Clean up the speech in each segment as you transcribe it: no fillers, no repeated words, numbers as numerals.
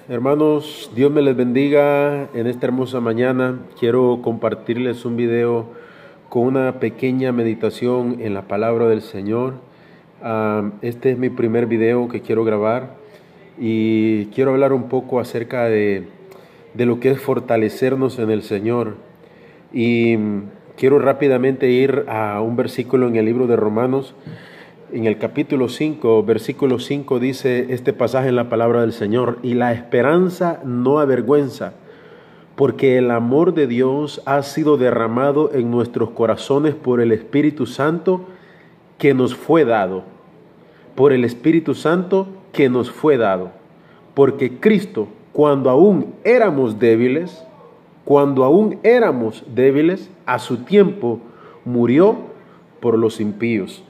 Hermanos, Dios me les bendiga en esta hermosa mañana. Quiero compartirles un video con una pequeña meditación en la palabra del Señor. Este es mi primer video que quiero grabar y quiero hablar un poco acerca de lo que es fortalecernos en el Señor. Y quiero rápidamente ir a un versículo en el libro de Romanos. En el capítulo 5, versículo 5 dice este pasaje en la palabra del Señor: y la esperanza no avergüenza, porque el amor de Dios ha sido derramado en nuestros corazones por el Espíritu Santo que nos fue dado. Por el Espíritu Santo que nos fue dado. Porque Cristo, cuando aún éramos débiles, a su tiempo murió por los impíos.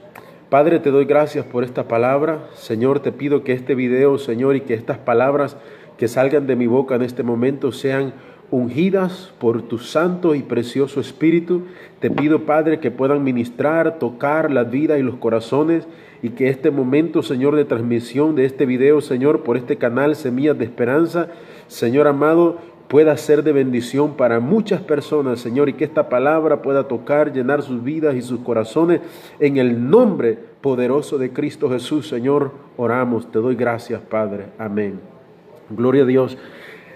Padre, te doy gracias por esta palabra. Señor, te pido que este video, Señor, y que estas palabras que salgan de mi boca en este momento sean ungidas por tu santo y precioso Espíritu. Te pido, Padre, que puedan ministrar, tocar la vida y los corazones, y que este momento, Señor, de transmisión de este video, Señor, por este canal Semillas de Esperanza, Señor amado, pueda ser de bendición para muchas personas, Señor, y que esta palabra pueda tocar, llenar sus vidas y sus corazones. En el nombre poderoso de Cristo Jesús, Señor, oramos. Te doy gracias, Padre. Amén. Gloria a Dios.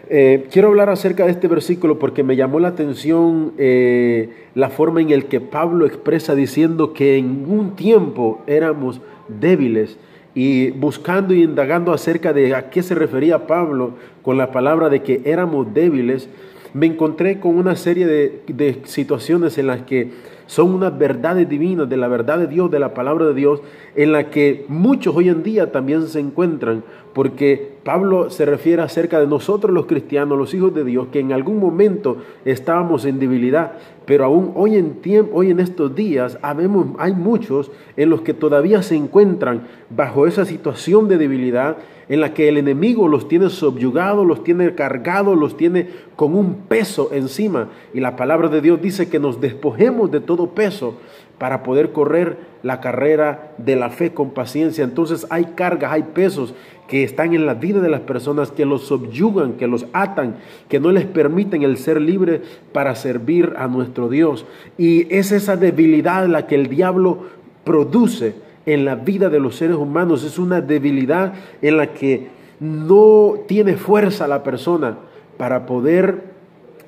Quiero hablar acerca de este versículo porque me llamó la atención la forma en la que Pablo expresa diciendo que en un tiempo éramos débiles. Y buscando y indagando acerca de a qué se refería Pablo con la palabra de que éramos débiles, me encontré con una serie de situaciones en las que son unas verdades divinas, de la verdad de Dios, de la palabra de Dios, en la que muchos hoy en día también se encuentran, porque Pablo se refiere acerca de nosotros los cristianos, los hijos de Dios, que en algún momento estábamos en debilidad, pero aún hoy en estos días hay muchos en los que todavía se encuentran bajo esa situación de debilidad, en la que el enemigo los tiene subyugados, los tiene cargados, los tiene con un peso encima. Y la palabra de Dios dice que nos despojemos de todo peso para poder correr la carrera de la fe con paciencia. Entonces hay cargas, hay pesos que están en la vida de las personas, que los subyugan, que los atan, que no les permiten el ser libre para servir a nuestro Dios. Y es esa debilidad la que el diablo produce en la vida de los seres humanos. Es una debilidad en la que no tiene fuerza la persona para poder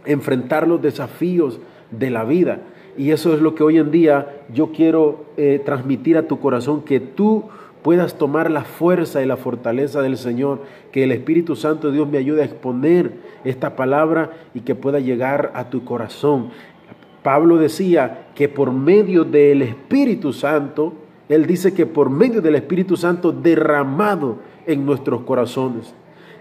enfrentar los desafíos de la vida. Y eso es lo que hoy en día yo quiero transmitir a tu corazón, que tú puedas tomar la fuerza y la fortaleza del Señor, que el Espíritu Santo de Dios me ayude a exponer esta palabra y que pueda llegar a tu corazón. Pablo decía que por medio del Espíritu Santo, él dice que por medio del Espíritu Santo derramado en nuestros corazones.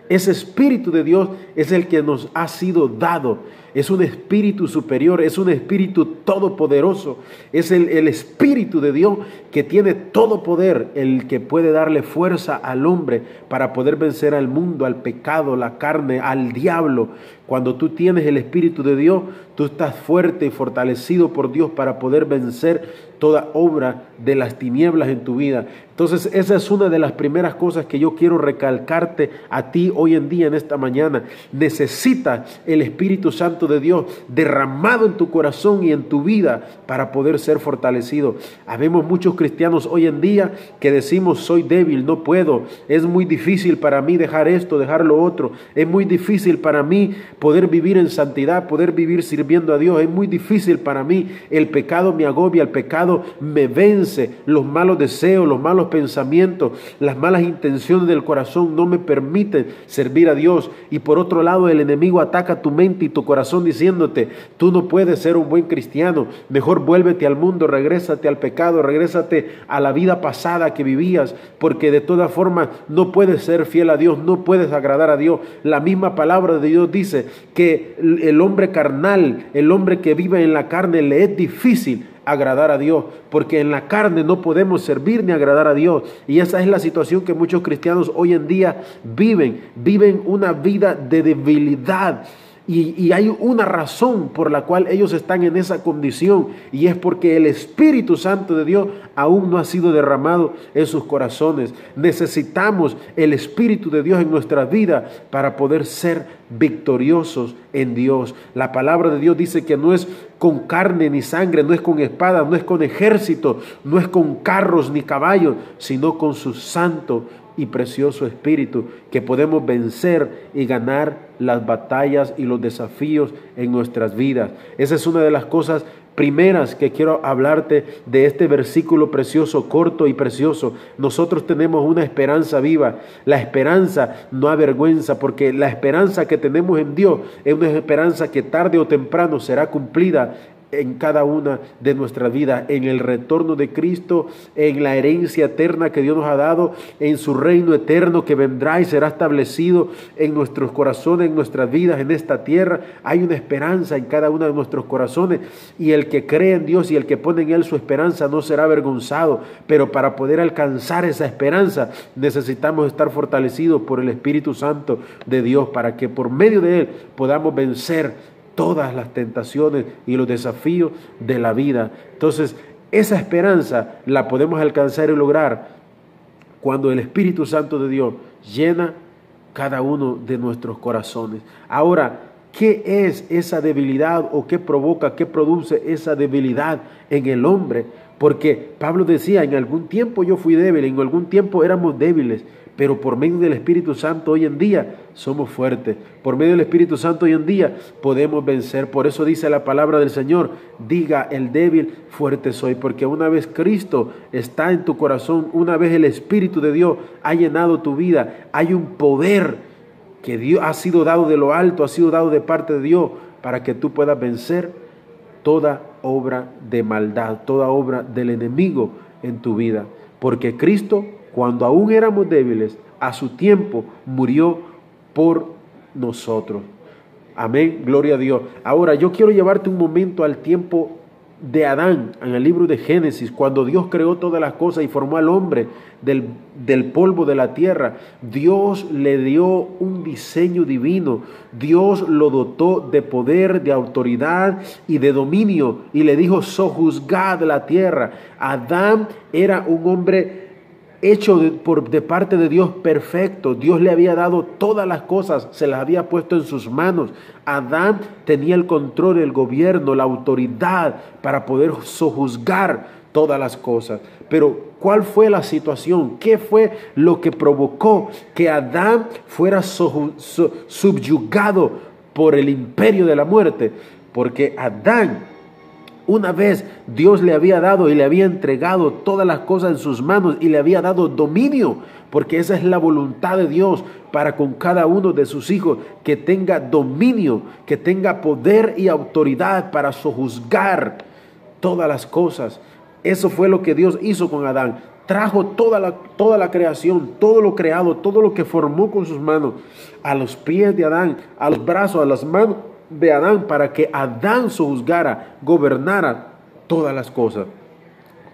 Ese Espíritu de Dios es el que nos ha sido dado. Es un Espíritu superior, es un Espíritu todopoderoso. Es el Espíritu de Dios que tiene todo poder, el que puede darle fuerza al hombre para poder vencer al mundo, al pecado, la carne, al diablo. Cuando tú tienes el Espíritu de Dios, tú estás fuerte y fortalecido por Dios para poder vencer toda obra de las tinieblas en tu vida. Entonces, esa es una de las primeras cosas que yo quiero recalcarte a ti hoy en día, en esta mañana. Necesitas el Espíritu Santo de Dios derramado en tu corazón y en tu vida para poder ser fortalecido. Habemos muchos cristianos hoy en día que decimos: soy débil, no puedo, es muy difícil para mí dejar esto, dejar lo otro, es muy difícil para mí poder vivir en santidad, poder vivir sirviendo a Dios, es muy difícil para mí, el pecado me agobia, el pecado me vence, los malos deseos, los malos pensamientos, las malas intenciones del corazón no me permiten servir a Dios. Y por otro lado, el enemigo ataca tu mente y tu corazón diciéndote: tú no puedes ser un buen cristiano, mejor vuélvete al mundo, regrésate al pecado, regrésate a la vida pasada que vivías, porque de todas formas no puedes ser fiel a Dios, no puedes agradar a Dios. La misma palabra de Dios dice que el hombre carnal, el hombre que vive en la carne, le es difícil agradar a Dios, porque en la carne no podemos servir ni agradar a Dios. Y esa es la situación que muchos cristianos hoy en día viven una vida de debilidad. Y hay una razón por la cual ellos están en esa condición, y es porque el Espíritu Santo de Dios aún no ha sido derramado en sus corazones. Necesitamos el Espíritu de Dios en nuestra vida para poder ser victoriosos en Dios. La palabra de Dios dice que no es con carne ni sangre, no es con espada, no es con ejército, no es con carros ni caballos, sino con su santo y precioso Espíritu, que podemos vencer y ganar las batallas y los desafíos en nuestras vidas. Esa es una de las cosas primeras que quiero hablarte de este versículo precioso, corto y precioso. Nosotros tenemos una esperanza viva. La esperanza no avergüenza, porque la esperanza que tenemos en Dios es una esperanza que tarde o temprano será cumplida en cada una de nuestras vidas, en el retorno de Cristo, en la herencia eterna que Dios nos ha dado, en su reino eterno que vendrá y será establecido en nuestros corazones, en nuestras vidas, en esta tierra. Hay una esperanza en cada uno de nuestros corazones, y el que cree en Dios y el que pone en Él su esperanza no será avergonzado. Pero para poder alcanzar esa esperanza necesitamos estar fortalecidos por el Espíritu Santo de Dios, para que por medio de Él podamos vencer todas las tentaciones y los desafíos de la vida. Entonces, esa esperanza la podemos alcanzar y lograr cuando el Espíritu Santo de Dios llena cada uno de nuestros corazones. Ahora, ¿qué es esa debilidad, o qué provoca, qué produce esa debilidad en el hombre? Porque Pablo decía, en algún tiempo yo fui débil, en algún tiempo éramos débiles, pero por medio del Espíritu Santo hoy en día somos fuertes. Por medio del Espíritu Santo hoy en día podemos vencer. Por eso dice la palabra del Señor: diga el débil, fuerte soy. Porque una vez Cristo está en tu corazón, una vez el Espíritu de Dios ha llenado tu vida, hay un poder que Dios ha sido dado de lo alto, ha sido dado de parte de Dios, para que tú puedas vencer toda obra de maldad, toda obra del enemigo en tu vida. Porque Cristo, cuando aún éramos débiles, a su tiempo murió por nosotros. Amén, gloria a Dios. Ahora yo quiero llevarte un momento al tiempo de Adán, en el libro de Génesis, cuando Dios creó todas las cosas y formó al hombre del polvo de la tierra. Dios le dio un diseño divino. Dios lo dotó de poder, de autoridad y de dominio, y le dijo: sojuzgad la tierra. Adán era un hombre hecho de parte de Dios perfecto. Dios le había dado todas las cosas, se las había puesto en sus manos. Adán tenía el control, el gobierno, la autoridad para poder sojuzgar todas las cosas. Pero ¿cuál fue la situación? ¿Qué fue lo que provocó que Adán fuera subyugado por el imperio de la muerte? Porque Adán, una vez Dios le había dado y le había entregado todas las cosas en sus manos y le había dado dominio, porque esa es la voluntad de Dios para con cada uno de sus hijos, que tenga dominio, que tenga poder y autoridad para sojuzgar todas las cosas. Eso fue lo que Dios hizo con Adán. Trajo toda la creación, todo lo creado, todo lo que formó con sus manos, a los pies de Adán, a los brazos, a las manos de Adán, para que Adán sojuzgara, gobernara todas las cosas.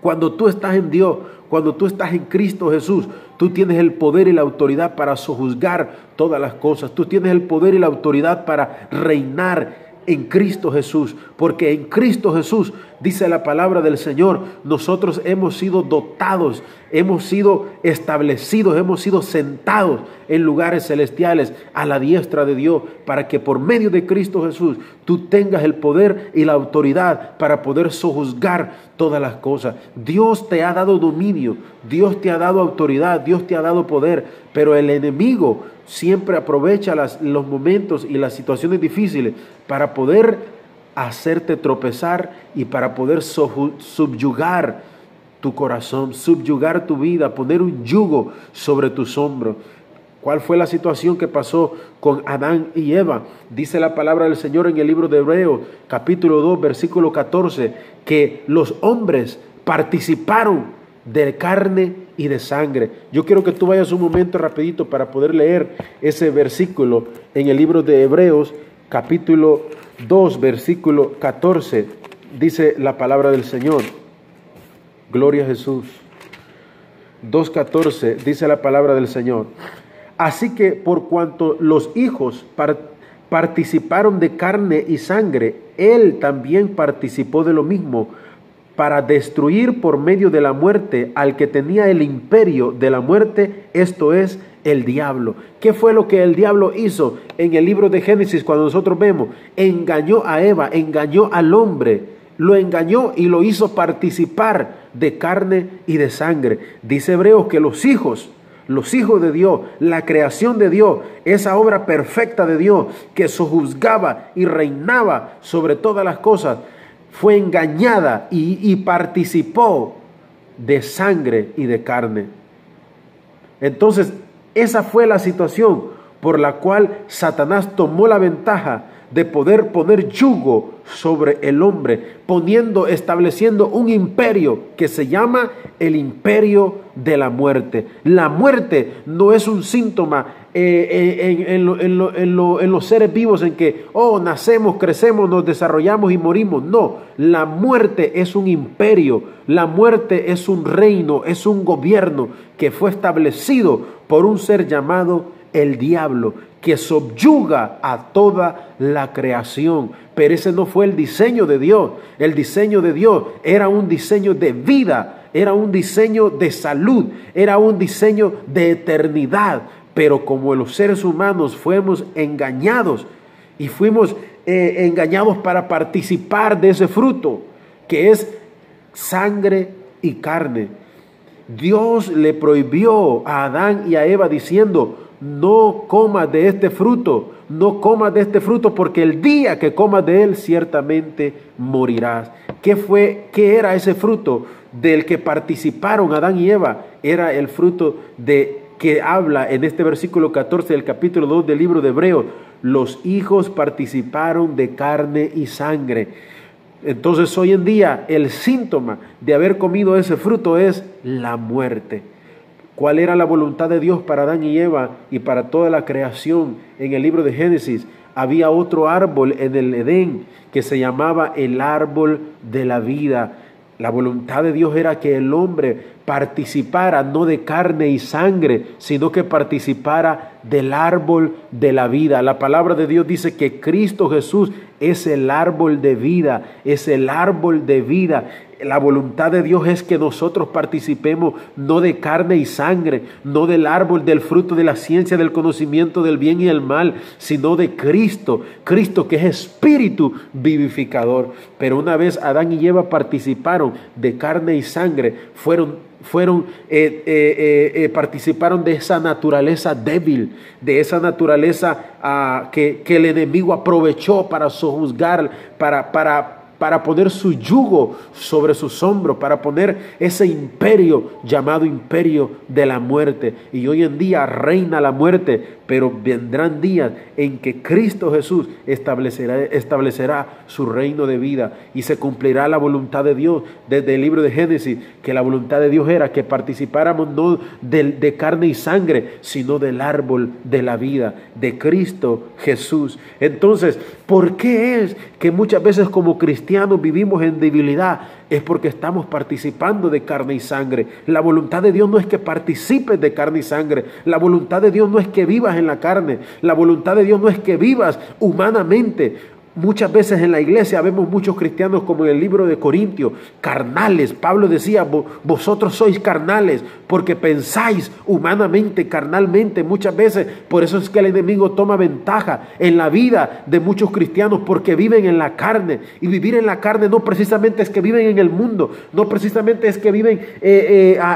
Cuando tú estás en Dios, cuando tú estás en Cristo Jesús, tú tienes el poder y la autoridad para sojuzgar todas las cosas. Tú tienes el poder y la autoridad para reinar en Cristo Jesús, porque en Cristo Jesús, dice la palabra del Señor, nosotros hemos sido dotados, hemos sido establecidos, hemos sido sentados en lugares celestiales a la diestra de Dios, para que por medio de Cristo Jesús tú tengas el poder y la autoridad para poder sojuzgar todas las cosas. Dios te ha dado dominio, Dios te ha dado autoridad, Dios te ha dado poder, pero el enemigo siempre aprovecha los momentos y las situaciones difíciles para poder hacerte tropezar y para poder subyugar tu corazón, subyugar tu vida, poner un yugo sobre tus hombros. ¿Cuál fue la situación que pasó con Adán y Eva? Dice la palabra del Señor en el libro de Hebreos, capítulo 2, versículo 14, que los hombres participaron de carne y de sangre. Yo quiero que tú vayas un momento rapidito para poder leer ese versículo en el libro de Hebreos, capítulo 2, versículo 14. Dice la palabra del Señor. Gloria a Jesús. 2:14 dice la palabra del Señor. Así que por cuanto los hijos participaron de carne y sangre, Él también participó de lo mismo, para destruir por medio de la muerte al que tenía el imperio de la muerte, esto es, el diablo. ¿Qué fue lo que el diablo hizo en el libro de Génesis cuando nosotros vemos? Engañó a Eva, engañó al hombre, lo engañó y lo hizo participar de carne y de sangre. Dice Hebreos que los hijos de Dios, la creación de Dios, esa obra perfecta de Dios que sojuzgaba y reinaba sobre todas las cosas, fue engañada y participó de sangre y de carne. Entonces, esa fue la situación por la cual Satanás tomó la ventaja de poder poner yugo sobre el hombre, estableciendo un imperio que se llama el imperio de la muerte. La muerte no es un síntoma en los seres vivos en que, nacemos, crecemos, nos desarrollamos y morimos. No, la muerte es un imperio, la muerte es un reino, es un gobierno que fue establecido por un ser llamado el diablo, que subyuga a toda la creación. Pero ese no fue el diseño de Dios. El diseño de Dios era un diseño de vida, era un diseño de salud, era un diseño de eternidad. Pero como los seres humanos fuimos engañados y fuimos engañados para participar de ese fruto, que es sangre y carne, Dios le prohibió a Adán y a Eva diciendo: no comas de este fruto, no comas de este fruto, porque el día que comas de él ciertamente morirás. ¿Qué era ese fruto del que participaron Adán y Eva? Era el fruto que habla en este versículo 14 del capítulo 2 del libro de Hebreos. Los hijos participaron de carne y sangre. Entonces hoy en día el síntoma de haber comido ese fruto es la muerte. ¿Cuál era la voluntad de Dios para Adán y Eva y para toda la creación? En el libro de Génesis había otro árbol en el Edén que se llamaba el árbol de la vida. La voluntad de Dios era que el hombre participara no de carne y sangre, sino que participara del árbol de la vida. La palabra de Dios dice que Cristo Jesús es el árbol de vida, es el árbol de vida. La voluntad de Dios es que nosotros participemos no de carne y sangre, no del árbol del fruto de la ciencia, del conocimiento del bien y el mal, sino de Cristo, Cristo que es espíritu vivificador. Pero una vez Adán y Eva participaron de carne y sangre, participaron de esa naturaleza débil, de esa naturaleza que el enemigo aprovechó para sojuzgar, para poner su yugo sobre sus hombros, para poner ese imperio llamado imperio de la muerte. Y hoy en día reina la muerte, pero vendrán días en que Cristo Jesús establecerá su reino de vida y se cumplirá la voluntad de Dios. Desde el libro de Génesis, que la voluntad de Dios era que participáramos no de carne y sangre, sino del árbol de la vida, de Cristo Jesús. Entonces, ¿por qué es que muchas veces como cristianos vivimos en debilidad? Es porque estamos participando de carne y sangre. La voluntad de Dios no es que participes de carne y sangre. La voluntad de Dios no es que vivas en la carne. La voluntad de Dios no es que vivas humanamente. Muchas veces en la iglesia vemos muchos cristianos, como en el libro de Corintios, carnales. Pablo decía: vosotros sois carnales porque pensáis humanamente, carnalmente. Muchas veces por eso es que el enemigo toma ventaja en la vida de muchos cristianos, porque viven en la carne. Y vivir en la carne no precisamente es que viven en el mundo, no precisamente es que viven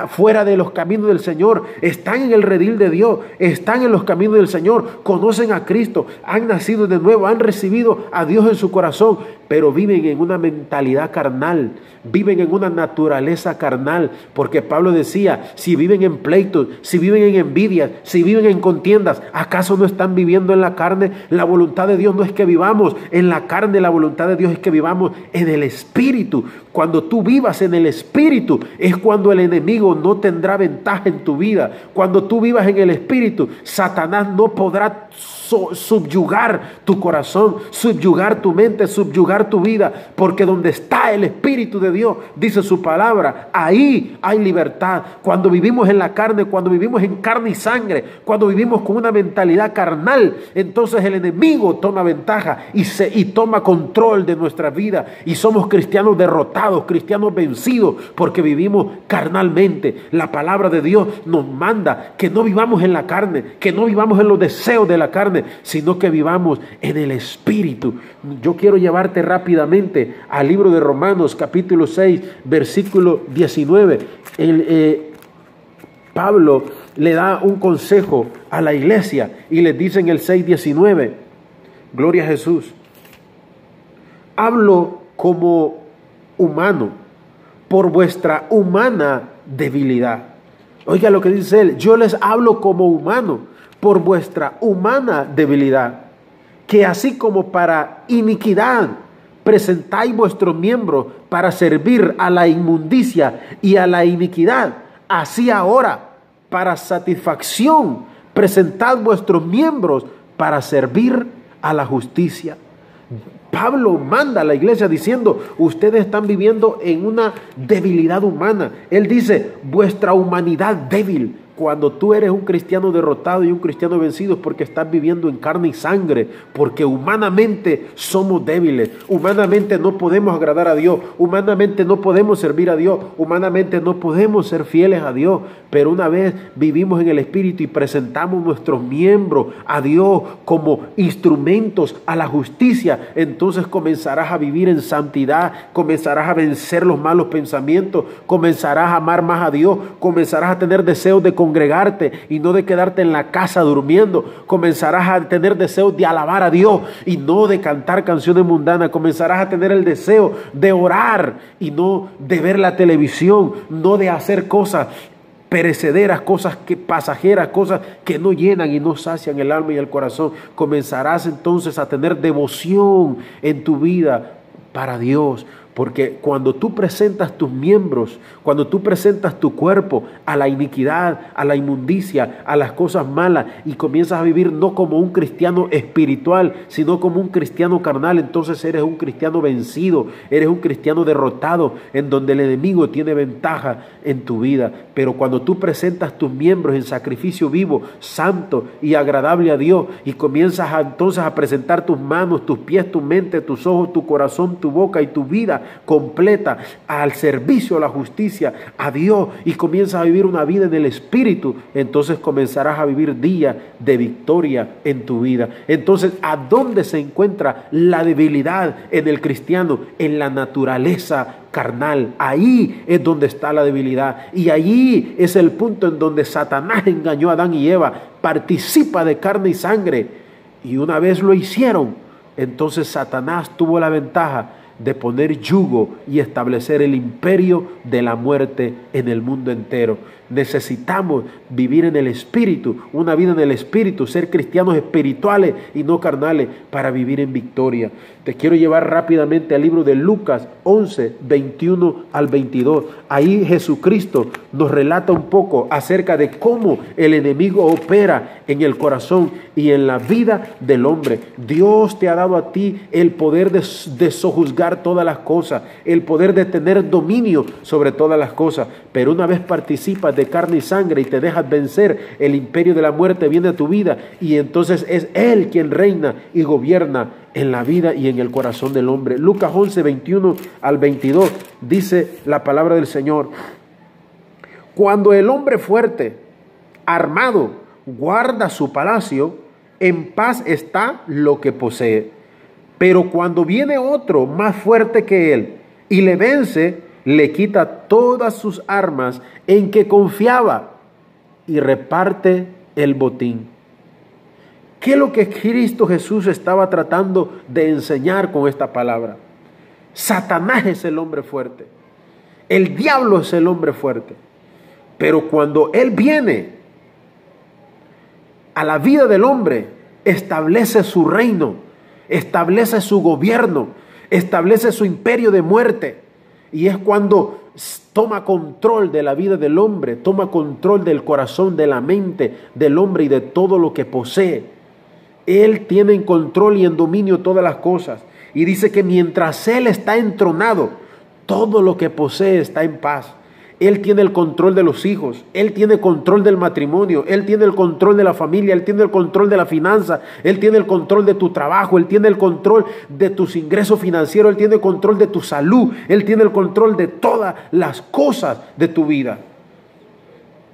fuera de los caminos del Señor. Están en el redil de Dios, están en los caminos del Señor, conocen a Cristo, han nacido de nuevo, han recibido a Dios en su corazón, pero viven en una mentalidad carnal, viven en una naturaleza carnal, porque Pablo decía: si viven en pleitos, si viven en envidias, si viven en contiendas, ¿acaso no están viviendo en la carne? La voluntad de Dios no es que vivamos en la carne, la voluntad de Dios es que vivamos en el Espíritu. Cuando tú vivas en el Espíritu es cuando el enemigo no tendrá ventaja en tu vida. Cuando tú vivas en el Espíritu, Satanás no podrá subyugar tu corazón, subyugar tu mente, subyugar congregar tu vida, porque donde está el Espíritu de Dios, dice su palabra, ahí hay libertad. Cuando vivimos en la carne, cuando vivimos en carne y sangre, cuando vivimos con una mentalidad carnal, entonces el enemigo toma ventaja y toma control de nuestra vida, y somos cristianos derrotados, cristianos vencidos, porque vivimos carnalmente. La palabra de Dios nos manda que no vivamos en la carne, que no vivamos en los deseos de la carne, sino que vivamos en el Espíritu. Yo quiero llevarte rápidamente al libro de Romanos, capítulo 6, versículo 19. Pablo le da un consejo a la iglesia y les dice en el 6:19, gloria a Jesús: hablo como humano por vuestra humana debilidad. Oiga lo que dice él: yo les hablo como humano por vuestra humana debilidad, que así como para iniquidad presentáis vuestros miembros para servir a la inmundicia y a la iniquidad, así ahora para satisfacción presentad vuestros miembros para servir a la justicia. Pablo manda a la iglesia diciendo: ustedes están viviendo en una debilidad humana. Él dice: vuestra humanidad débil. Cuando tú eres un cristiano derrotado y un cristiano vencido, es porque estás viviendo en carne y sangre, porque humanamente somos débiles, humanamente no podemos agradar a Dios, humanamente no podemos servir a Dios, humanamente no podemos ser fieles a Dios. Pero una vez vivimos en el Espíritu y presentamos nuestros miembros a Dios como instrumentos a la justicia, entonces comenzarás a vivir en santidad, comenzarás a vencer los malos pensamientos, comenzarás a amar más a Dios, comenzarás a tener deseos de congregarte y no de quedarte en la casa durmiendo. Comenzarás a tener deseos de alabar a Dios y no de cantar canciones mundanas. Comenzarás a tener el deseo de orar y no de ver la televisión, no de hacer cosas perecederas, cosas pasajeras, cosas que no llenan y no sacian el alma y el corazón. Comenzarás entonces a tener devoción en tu vida para Dios. Porque cuando tú presentas tus miembros, cuando tú presentas tu cuerpo a la iniquidad, a la inmundicia, a las cosas malas, y comienzas a vivir no como un cristiano espiritual, sino como un cristiano carnal, entonces eres un cristiano vencido, eres un cristiano derrotado, en donde el enemigo tiene ventaja en tu vida. Pero cuando tú presentas tus miembros en sacrificio vivo, santo y agradable a Dios, y comienzas entonces a presentar tus manos, tus pies, tu mente, tus ojos, tu corazón, tu boca y tu vida completa al servicio a la justicia, a Dios, y comienzas a vivir una vida en el Espíritu, entonces comenzarás a vivir días de victoria en tu vida. Entonces, ¿a dónde se encuentra la debilidad en el cristiano? En la naturaleza carnal. Ahí es donde está la debilidad, y allí es el punto en donde Satanás engañó a Adán y Eva. Participa de carne y sangre, y una vez lo hicieron, entonces Satanás tuvo la ventaja de poner yugo y establecer el imperio de la muerte en el mundo entero. Necesitamos vivir en el Espíritu, una vida en el Espíritu, ser cristianos espirituales y no carnales para vivir en victoria. Te quiero llevar rápidamente al libro de Lucas 11, 21 al 22. Ahí Jesucristo nos relata un poco acerca de cómo el enemigo opera en el corazón y en la vida del hombre. Dios te ha dado a ti el poder de sojuzgar todas las cosas, el poder de tener dominio sobre todas las cosas, pero una vez participas de carne y sangre y te dejas vencer, el imperio de la muerte viene a tu vida, y entonces es Él quien reina y gobierna en la vida y en el corazón del hombre. Lucas 11, 21 al 22 dice la palabra del Señor: cuando el hombre fuerte, armado, guarda su palacio, en paz está lo que posee. Pero cuando viene otro más fuerte que él y le vence, le quita todas sus armas en que confiaba y reparte el botín. ¿Qué es lo que Cristo Jesús estaba tratando de enseñar con esta palabra? Satanás es el hombre fuerte, el diablo es el hombre fuerte, pero cuando él viene a la vida del hombre, establece su reino, establece su gobierno, establece su imperio de muerte. Y es cuando toma control de la vida del hombre, toma control del corazón, de la mente del hombre y de todo lo que posee. Él tiene en control y en dominio todas las cosas. Y dice que mientras Él está entronado, todo lo que posee está en paz. Él tiene el control de los hijos, Él tiene control del matrimonio, Él tiene el control de la familia, Él tiene el control de la finanza, Él tiene el control de tu trabajo, Él tiene el control de tus ingresos financieros, Él tiene el control de tu salud, Él tiene el control de todas las cosas de tu vida.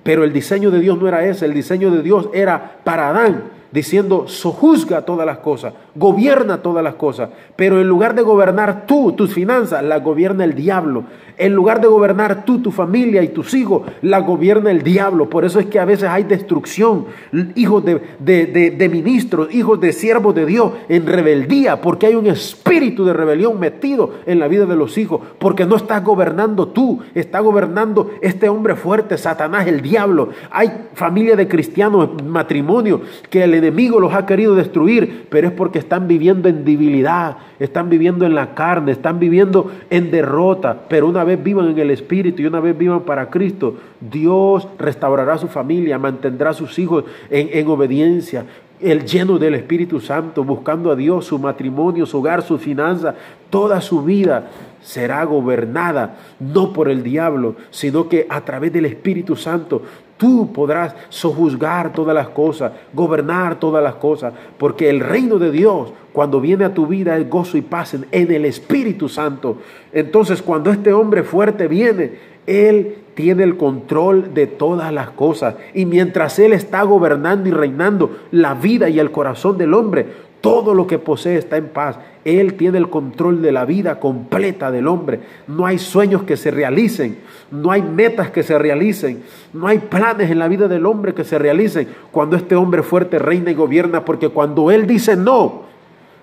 Pero el diseño de Dios no era ese, el diseño de Dios era para Adán, diciendo, sojuzga todas las cosas, gobierna todas las cosas. Pero en lugar de gobernar tú, tus finanzas, las gobierna el diablo. En lugar de gobernar tú, tu familia y tus hijos, la gobierna el diablo. Por eso es que a veces hay destrucción, hijos de ministros, hijos de siervos de Dios en rebeldía, porque hay un espíritu de rebelión metido en la vida de los hijos, porque no estás gobernando tú, está gobernando este hombre fuerte, Satanás, el diablo. Hay familia de cristianos, matrimonio, que el enemigo los ha querido destruir, pero es porque están viviendo en debilidad, están viviendo en la carne, están viviendo en derrota. Pero una vez vivan en el Espíritu y una vez vivan para Cristo, Dios restaurará su familia, mantendrá a sus hijos en obediencia, el lleno del Espíritu Santo, buscando a Dios, su matrimonio, su hogar, su finanza, toda su vida será gobernada no por el diablo, sino que a través del Espíritu Santo tú podrás sojuzgar todas las cosas, gobernar todas las cosas, porque el reino de Dios, cuando viene a tu vida, es gozo y paz en el Espíritu Santo. Entonces, cuando este hombre fuerte viene, Él tiene el control de todas las cosas. Y mientras Él está gobernando y reinando la vida y el corazón del hombre, todo lo que posee está en paz. Él tiene el control de la vida completa del hombre. No hay sueños que se realicen, no hay metas que se realicen, no hay planes en la vida del hombre que se realicen cuando este hombre fuerte reina y gobierna, porque cuando Él dice no,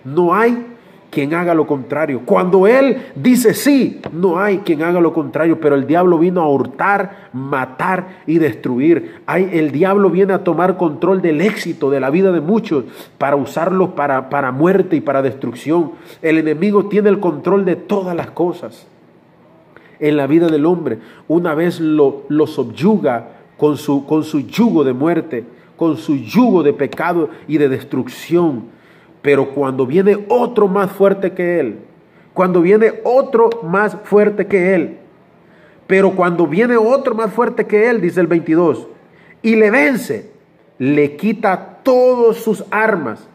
no hay quien haga lo contrario. Cuando Él dice sí, no hay quien haga lo contrario. Pero el diablo vino a hurtar, matar y destruir. El diablo viene a tomar control del éxito de la vida de muchos para usarlos para muerte y para destrucción. El enemigo tiene el control de todas las cosas en la vida del hombre. Una vez lo subyuga con su yugo de muerte, con su yugo de pecado y de destrucción. Pero cuando viene otro más fuerte que él, cuando viene otro más fuerte que él, pero cuando viene otro más fuerte que él, dice el 22, y le vence, le quita todas sus armas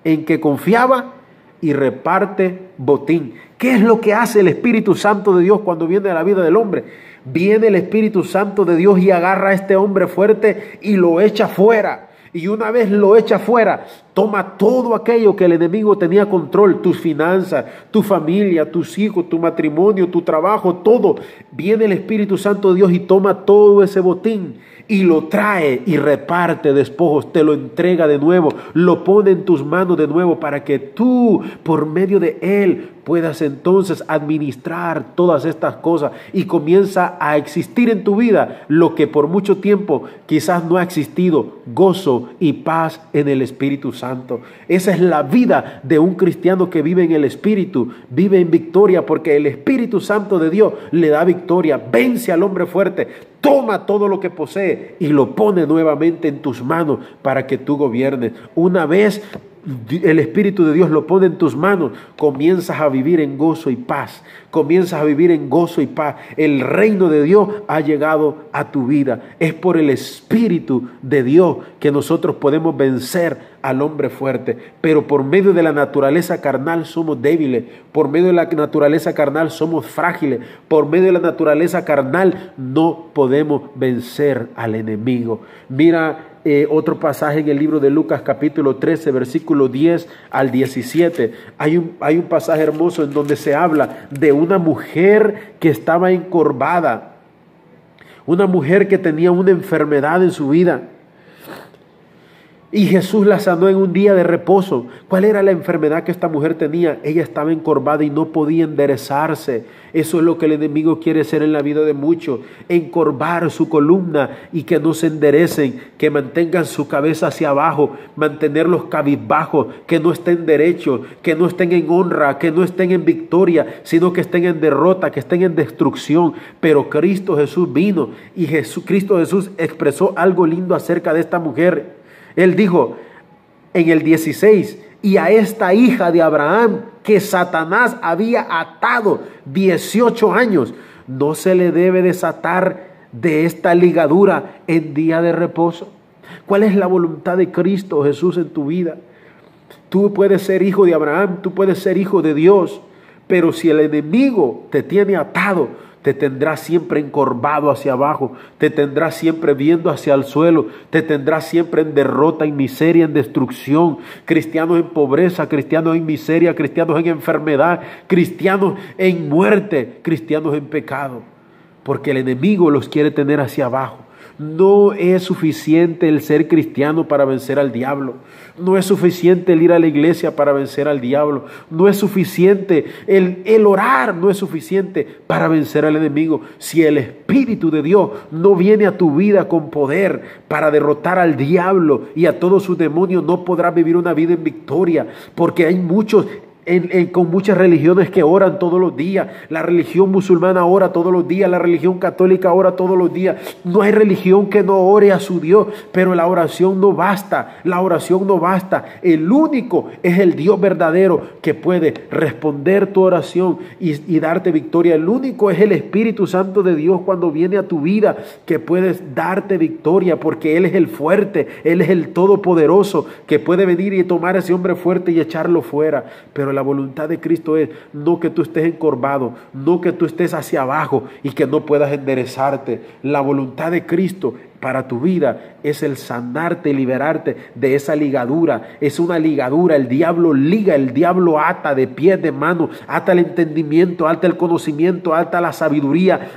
en que confiaba y reparte botín. ¿Qué es lo que hace el Espíritu Santo de Dios cuando viene a la vida del hombre? Viene el Espíritu Santo de Dios y agarra a este hombre fuerte y lo echa fuera. Y una vez lo echa fuera, toma todo aquello que el enemigo tenía control, tus finanzas, tu familia, tus hijos, tu matrimonio, tu trabajo, todo. Viene el Espíritu Santo de Dios y toma todo ese botín y lo trae y reparte despojos, te lo entrega de nuevo, lo pone en tus manos de nuevo para que tú, por medio de Él, puedas entonces administrar todas estas cosas y comienza a existir en tu vida lo que por mucho tiempo quizás no ha existido, gozo y paz en el Espíritu Santo. Esa es la vida de un cristiano que vive en el Espíritu, vive en victoria porque el Espíritu Santo de Dios le da victoria, vence al hombre fuerte, toma todo lo que posee y lo pone nuevamente en tus manos para que tú gobiernes. Una vez el Espíritu de Dios lo pone en tus manos, comienzas a vivir en gozo y paz, comienzas a vivir en gozo y paz. El reino de Dios ha llegado a tu vida. Es por el Espíritu de Dios que nosotros podemos vencer al hombre fuerte, pero por medio de la naturaleza carnal somos débiles, por medio de la naturaleza carnal somos frágiles, por medio de la naturaleza carnal no podemos vencer al enemigo. Mira otro pasaje en el libro de Lucas capítulo 13 versículo 10 al 17. Hay un pasaje hermoso en donde se habla de una mujer que estaba encorvada, una mujer que tenía una enfermedad en su vida. Y Jesús la sanó en un día de reposo. ¿Cuál era la enfermedad que esta mujer tenía? Ella estaba encorvada y no podía enderezarse. Eso es lo que el enemigo quiere hacer en la vida de muchos. Encorvar su columna y que no se enderecen, que mantengan su cabeza hacia abajo, mantenerlos cabizbajos, que no estén derechos, que no estén en honra, que no estén en victoria, sino que estén en derrota, que estén en destrucción. Pero Cristo Jesús vino y Cristo Jesús expresó algo lindo acerca de esta mujer. Él dijo, en el 16, y a esta hija de Abraham que Satanás había atado 18 años, no se le debe desatar de esta ligadura en día de reposo. ¿Cuál es la voluntad de Cristo Jesús en tu vida? Tú puedes ser hijo de Abraham, tú puedes ser hijo de Dios, pero si el enemigo te tiene atado, te tendrá siempre encorvado hacia abajo, te tendrá siempre viendo hacia el suelo, te tendrá siempre en derrota, en miseria, en destrucción. Cristianos en pobreza, cristianos en miseria, cristianos en enfermedad, cristianos en muerte, cristianos en pecado, porque el enemigo los quiere tener hacia abajo. No es suficiente el ser cristiano para vencer al diablo. No es suficiente el ir a la iglesia para vencer al diablo. No es suficiente el orar, no es suficiente para vencer al enemigo. Si el Espíritu de Dios no viene a tu vida con poder para derrotar al diablo y a todos sus demonios, no podrás vivir una vida en victoria, porque hay muchos con muchas religiones que oran todos los días. La religión musulmana ora todos los días, la religión católica ora todos los días. No hay religión que no ore a su Dios, pero la oración no basta, la oración no basta. El único es el Dios verdadero que puede responder tu oración y darte victoria. El único es el Espíritu Santo de Dios cuando viene a tu vida que puede darte victoria, porque Él es el fuerte, Él es el todopoderoso que puede venir y tomar a ese hombre fuerte y echarlo fuera. Pero la voluntad de Cristo es no que tú estés encorvado, no que tú estés hacia abajo y que no puedas enderezarte. La voluntad de Cristo para tu vida es el sanarte y liberarte de esa ligadura. Es una ligadura, el diablo liga, el diablo ata de pies, de manos, ata el entendimiento, ata el conocimiento, ata la sabiduría,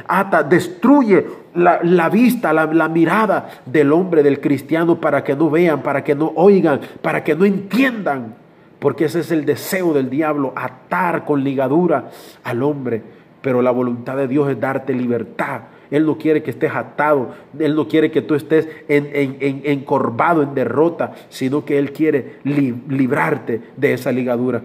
destruye la vista, la mirada del hombre, del cristiano, para que no vean, para que no oigan, para que no entiendan. Porque ese es el deseo del diablo, atar con ligadura al hombre. Pero la voluntad de Dios es darte libertad. Él no quiere que estés atado, Él no quiere que tú estés encorvado, en derrota, sino que Él quiere librarte de esa ligadura.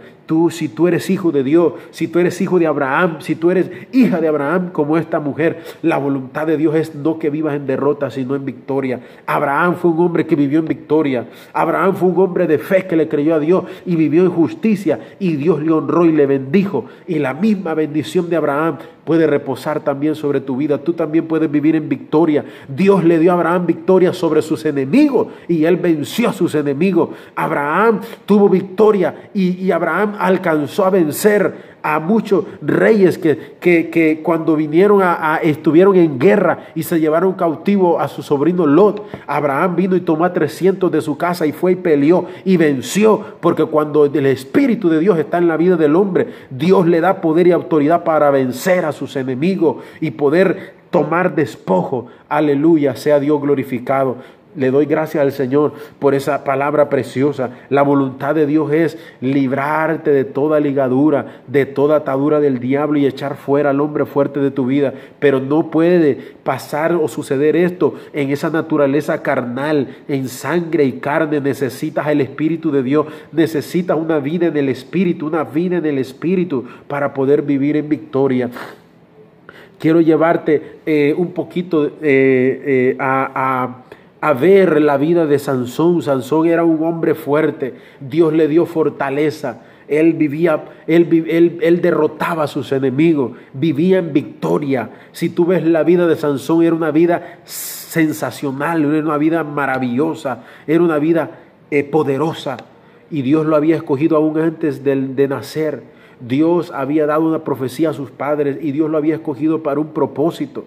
Si tú eres hijo de Dios, si tú eres hijo de Abraham, si tú eres hija de Abraham como esta mujer, la voluntad de Dios es no que vivas en derrota, sino en victoria. Abraham fue un hombre que vivió en victoria. Abraham fue un hombre de fe que le creyó a Dios y vivió en justicia, y Dios le honró y le bendijo. Y la misma bendición de Abraham puede reposar también sobre tu vida. Tú también puedes vivir en victoria. Dios le dio a Abraham victoria sobre sus enemigos y él venció a sus enemigos. Abraham tuvo victoria y Abraham alcanzó a vencer a muchos reyes que cuando vinieron estuvieron en guerra y se llevaron cautivo a su sobrino Lot. Abraham vino y tomó a 300 de su casa y fue y peleó y venció, porque cuando el Espíritu de Dios está en la vida del hombre, Dios le da poder y autoridad para vencer a sus enemigos y poder tomar despojo. Aleluya, sea Dios glorificado. Le doy gracias al Señor por esa palabra preciosa. La voluntad de Dios es librarte de toda ligadura, de toda atadura del diablo y echar fuera al hombre fuerte de tu vida. Pero no puede pasar o suceder esto en esa naturaleza carnal, en sangre y carne. Necesitas el Espíritu de Dios, necesitas una vida en el Espíritu, para poder vivir en victoria. Quiero llevarte un poquito a ver la vida de Sansón. Sansón era un hombre fuerte. Dios le dio fortaleza. Él derrotaba a sus enemigos. Vivía en victoria. Si tú ves la vida de Sansón, era una vida sensacional, era una vida maravillosa, era una vida poderosa. Y Dios lo había escogido aún antes de nacer. Dios había dado una profecía a sus padres y Dios lo había escogido para un propósito.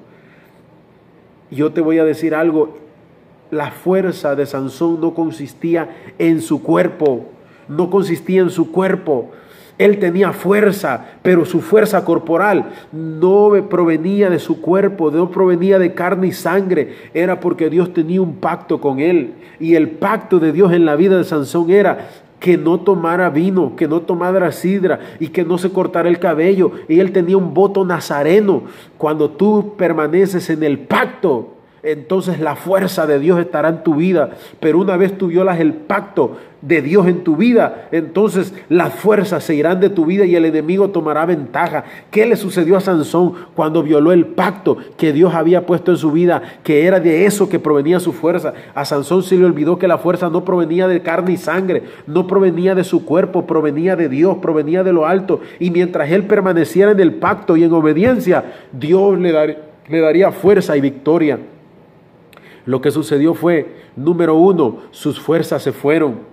Yo te voy a decir algo. La fuerza de Sansón no consistía en su cuerpo, Él tenía fuerza, pero su fuerza corporal no provenía de su cuerpo, no provenía de carne y sangre. Era porque Dios tenía un pacto con él. Y el pacto de Dios en la vida de Sansón era que no tomara vino, que no tomara sidra y que no se cortara el cabello. Y él tenía un voto nazareno. Cuando tú permaneces en el pacto, entonces la fuerza de Dios estará en tu vida. Pero una vez tú violas el pacto, de Dios en tu vida, entonces las fuerzas se irán de tu vida y el enemigo tomará ventaja. ¿Qué le sucedió a Sansón cuando violó el pacto que Dios había puesto en su vida, que era de eso que provenía su fuerza? A Sansón se le olvidó que la fuerza no provenía de carne y sangre, no provenía de su cuerpo, provenía de Dios, provenía de lo alto. Y mientras él permaneciera en el pacto y en obediencia, Dios le daría fuerza y victoria. Lo que sucedió fue, número uno, sus fuerzas se fueron.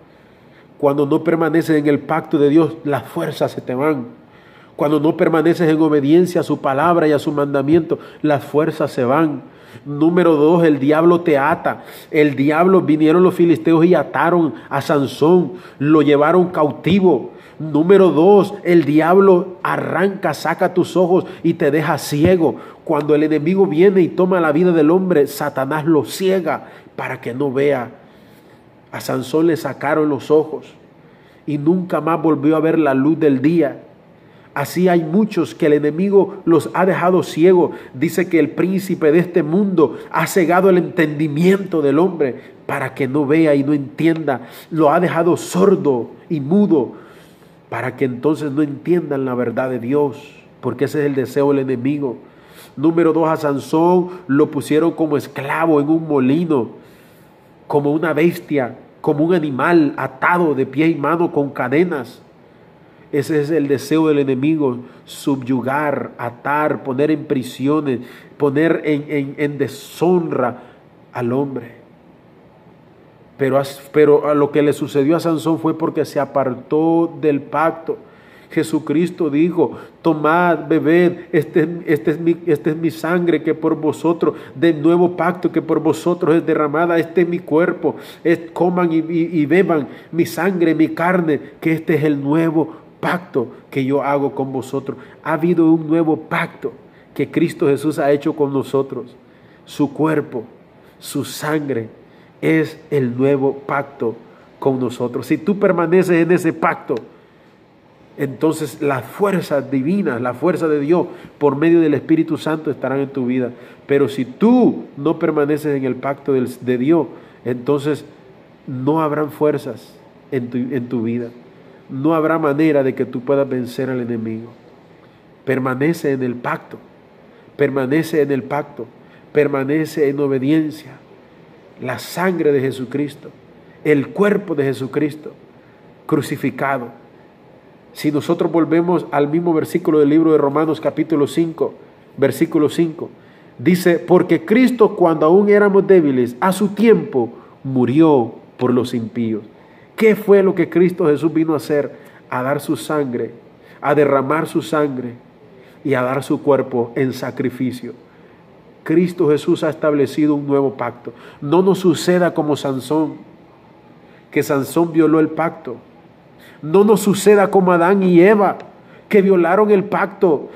Cuando no permaneces en el pacto de Dios, las fuerzas se te van. Cuando no permaneces en obediencia a su palabra y a su mandamiento, las fuerzas se van. Número dos, el diablo te ata. Vinieron los filisteos y ataron a Sansón, lo llevaron cautivo. Número dos, el diablo saca tus ojos y te deja ciego. Cuando el enemigo viene y toma la vida del hombre, Satanás lo ciega para que no vea. A Sansón le sacaron los ojos y nunca más volvió a ver la luz del día. Así hay muchos que el enemigo los ha dejado ciegos. Dice que el príncipe de este mundo ha cegado el entendimiento del hombre para que no vea y no entienda. Lo ha dejado sordo y mudo para que entonces no entiendan la verdad de Dios, porque ese es el deseo del enemigo. Número dos, a Sansón lo pusieron como esclavo en un molino, como una bestia, como un animal atado de pie y mano con cadenas. Ese es el deseo del enemigo: subyugar, atar, poner en prisiones, poner en deshonra al hombre. Pero a lo que le sucedió a Sansón fue porque se apartó del pacto. Jesucristo dijo: tomad, bebed, este es mi sangre que por vosotros, del nuevo pacto que por vosotros es derramada, este es mi cuerpo, coman y beban mi sangre, mi carne, que este es el nuevo pacto que yo hago con vosotros. Ha habido un nuevo pacto que Cristo Jesús ha hecho con nosotros. Su cuerpo, su sangre es el nuevo pacto con nosotros. Si tú permaneces en ese pacto, entonces las fuerzas divinas, la fuerza de Dios por medio del Espíritu Santo estarán en tu vida. Pero si tú no permaneces en el pacto de Dios, entonces no habrán fuerzas en tu vida. No habrá manera de que tú puedas vencer al enemigo. Permanece en el pacto, permanece en el pacto, permanece en obediencia. La sangre de Jesucristo, el cuerpo de Jesucristo crucificado. Si nosotros volvemos al mismo versículo del libro de Romanos capítulo 5, versículo 5, dice: porque Cristo, cuando aún éramos débiles, a su tiempo murió por los impíos. ¿Qué fue lo que Cristo Jesús vino a hacer? A dar su sangre, a derramar su sangre y a dar su cuerpo en sacrificio. Cristo Jesús ha establecido un nuevo pacto. No nos suceda como Sansón, que Sansón violó el pacto. No nos suceda como Adán y Eva, que violaron el pacto.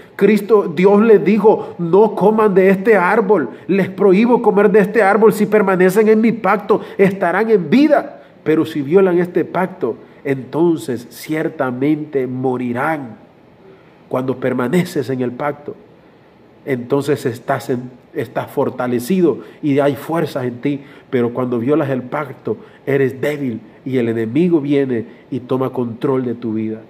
Dios les dijo: no coman de este árbol, les prohíbo comer de este árbol. Si permanecen en mi pacto, estarán en vida. Pero si violan este pacto, entonces ciertamente morirán. Cuando permaneces en el pacto, entonces estás fortalecido y hay fuerzas en ti. Pero cuando violas el pacto, eres débil y el enemigo viene y toma control de tu vida.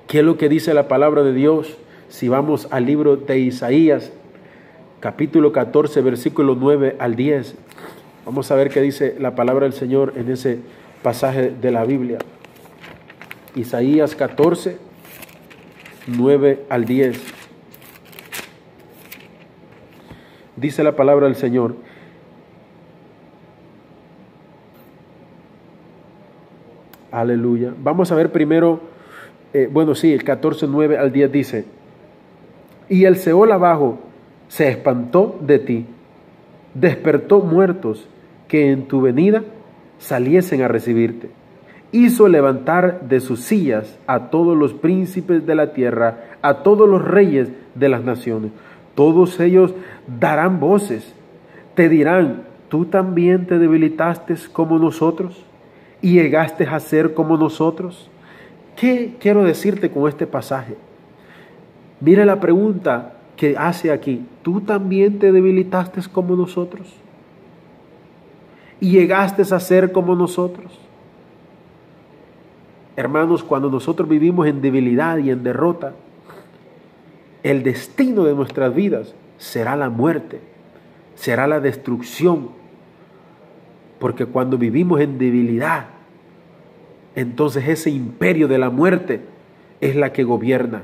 ¿Qué es lo que dice la palabra de Dios? Si vamos al libro de Isaías, capítulo 14, versículo 9 al 10. Vamos a ver qué dice la palabra del Señor en ese pasaje de la Biblia. Isaías 14, 9 al 10. Dice la palabra del Señor: aleluya. Vamos a ver primero, el 14, 9 al 10 dice: y el Seol abajo se espantó de ti, despertó muertos que en tu venida saliesen a recibirte. Hizo levantar de sus sillas a todos los príncipes de la tierra, a todos los reyes de las naciones. Todos ellos darán voces, te dirán: tú también te debilitaste como nosotros y llegaste a ser como nosotros. ¿Qué quiero decirte con este pasaje? Mira la pregunta que hace aquí: ¿tú también te debilitaste como nosotros y llegaste a ser como nosotros? Hermanos, cuando nosotros vivimos en debilidad y en derrota, el destino de nuestras vidas será la muerte, será la destrucción. Porque cuando vivimos en debilidad, entonces ese imperio de la muerte es la que gobierna.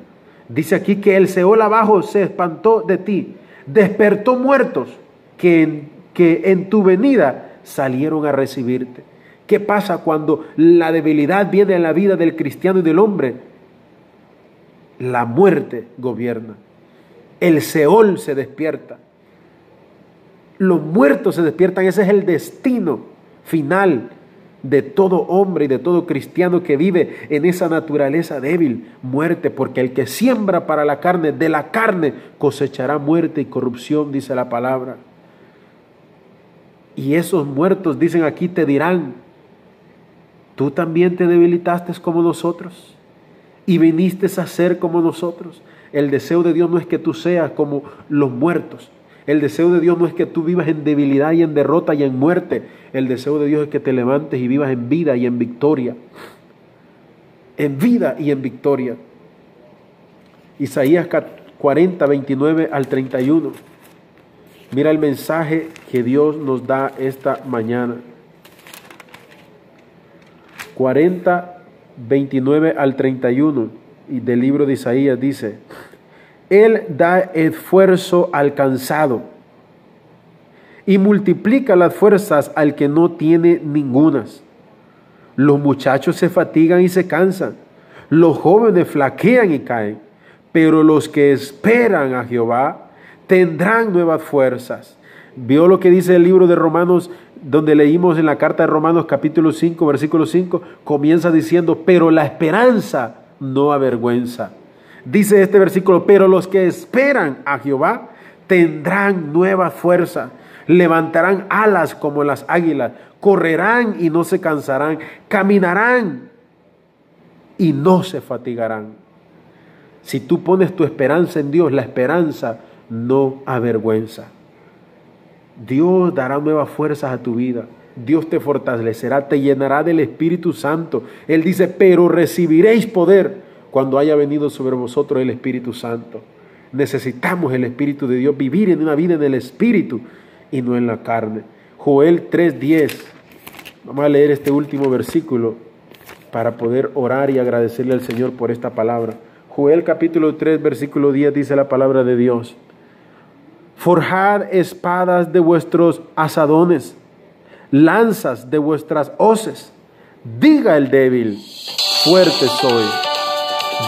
Dice aquí que el Seol abajo se espantó de ti, despertó muertos que en tu venida salieron a recibirte. ¿Qué pasa cuando la debilidad viene en la vida del cristiano y del hombre? La muerte gobierna. El Seol se despierta. Los muertos se despiertan. Ese es el destino final de todo hombre y de todo cristiano que vive en esa naturaleza débil, muerte, porque el que siembra para la carne, de la carne cosechará muerte y corrupción, dice la palabra. Y esos muertos, dicen aquí, te dirán: tú también te debilitaste como nosotros y viniste a ser como nosotros. El deseo de Dios no es que tú seas como los muertos. El deseo de Dios no es que tú vivas en debilidad y en derrota y en muerte. El deseo de Dios es que te levantes y vivas en vida y en victoria. En vida y en victoria. Isaías 40, 29 al 31. Mira el mensaje que Dios nos da esta mañana. 40, 29 al 31 y del libro de Isaías dice: Él da esfuerzo al cansado y multiplica las fuerzas al que no tiene ningunas. Los muchachos se fatigan y se cansan, los jóvenes flaquean y caen, pero los que esperan a Jehová tendrán nuevas fuerzas. ¿Vio lo que dice el libro de Romanos, donde leímos en la carta de Romanos capítulo 5, versículo 5? Comienza diciendo: pero la esperanza no avergüenza. Dice este versículo: pero los que esperan a Jehová tendrán nueva fuerza, levantarán alas como las águilas, correrán y no se cansarán, caminarán y no se fatigarán. Si tú pones tu esperanza en Dios, la esperanza no avergüenza. Dios dará nuevas fuerzas a tu vida. Dios te fortalecerá, te llenará del Espíritu Santo. Él dice: pero recibiréis poder cuando haya venido sobre vosotros el Espíritu Santo. Necesitamos el Espíritu de Dios, vivir en una vida en el Espíritu y no en la carne. Joel 3:10. Vamos a leer este último versículo para poder orar y agradecerle al Señor por esta palabra. Joel capítulo 3, versículo 10 dice la palabra de Dios: forjad espadas de vuestros asadones, lanzas de vuestras hoces. Diga el débil: fuerte soy.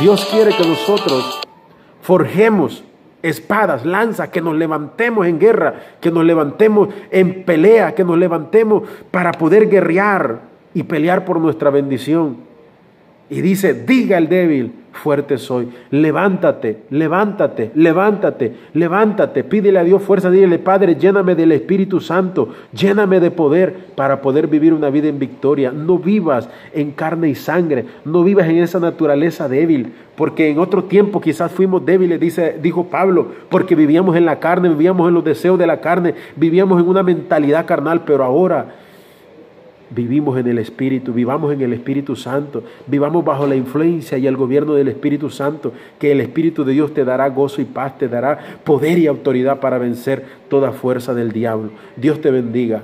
Dios quiere que nosotros forjemos espadas, lanzas, que nos levantemos en guerra, que nos levantemos en pelea, que nos levantemos para poder guerrear y pelear por nuestra bendición. Y dice: diga el débil: fuerte soy. Levántate, levántate, levántate, levántate. Pídele a Dios fuerza, dile: Padre, lléname del Espíritu Santo, lléname de poder para poder vivir una vida en victoria. No vivas en carne y sangre, no vivas en esa naturaleza débil, porque en otro tiempo quizás fuimos débiles, dijo Pablo, porque vivíamos en la carne, vivíamos en los deseos de la carne, vivíamos en una mentalidad carnal, pero ahora vivimos en el Espíritu, vivamos en el Espíritu Santo, vivamos bajo la influencia y el gobierno del Espíritu Santo, que el Espíritu de Dios te dará gozo y paz, te dará poder y autoridad para vencer toda fuerza del diablo. Dios te bendiga.